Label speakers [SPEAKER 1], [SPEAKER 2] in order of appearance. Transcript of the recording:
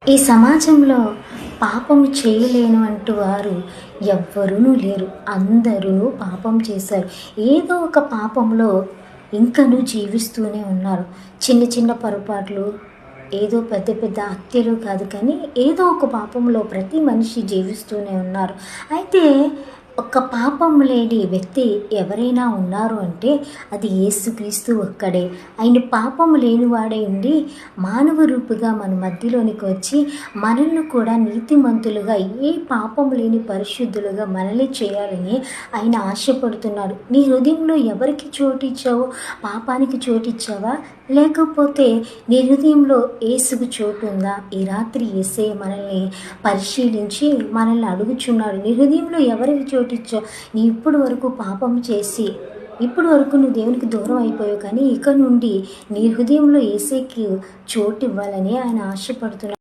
[SPEAKER 1] ఈ సమాజంలో పాపము చేయలేను అంటూ వారు ఎవ్వరూనూ లేరు. అందరూ పాపం చేశారు. ఏదో ఒక పాపంలో ఇంకనూ జీవిస్తూనే ఉన్నారు. చిన్న చిన్న పొరపాట్లు, ఏదో పెద్ద పెద్ద హత్యలు కాదు కానీ ఏదో ఒక పాపంలో ప్రతి మనిషి జీవిస్తూనే ఉన్నారు. అయితే ఒక పాపం లేని వ్యక్తి ఎవరైనా ఉన్నారు అంటే అది యేసుక్రీస్తు ఒక్కడే. ఆయన పాపము లేనివాడై ఉండి మానవ రూపుగా మన మధ్యలోనికి వచ్చి మనల్ని కూడా నీతిమంతులుగా, ఏ పాపం లేని పరిశుద్ధులుగా మనల్ని చేయాలని ఆయన ఆశపడుతున్నాడు. నీ హృదయంలో ఎవరికి చోటిచ్చావు? పాపానికి చోటిచ్చావా? లేకపోతే నీ హృదయంలో యేసుకు చోటు ఉందా? ఈ రాత్రి యేసయ్య మనల్ని పరిశీలించి మనల్ని అడుగుచున్నాడు. నీ హృదయంలో ఎవరికి చోటిచ్చావు? నీ ఇప్పుడు వరకు పాపం చేసి ఇప్పుడు వరకు నువ్వు దేవునికి దూరం అయిపోయావు, కానీ ఇక నుండి నీ హృదయంలో యేసయ్యకి చోటు ఇవ్వాలని ఆయన ఆశపడుతున్నాడు.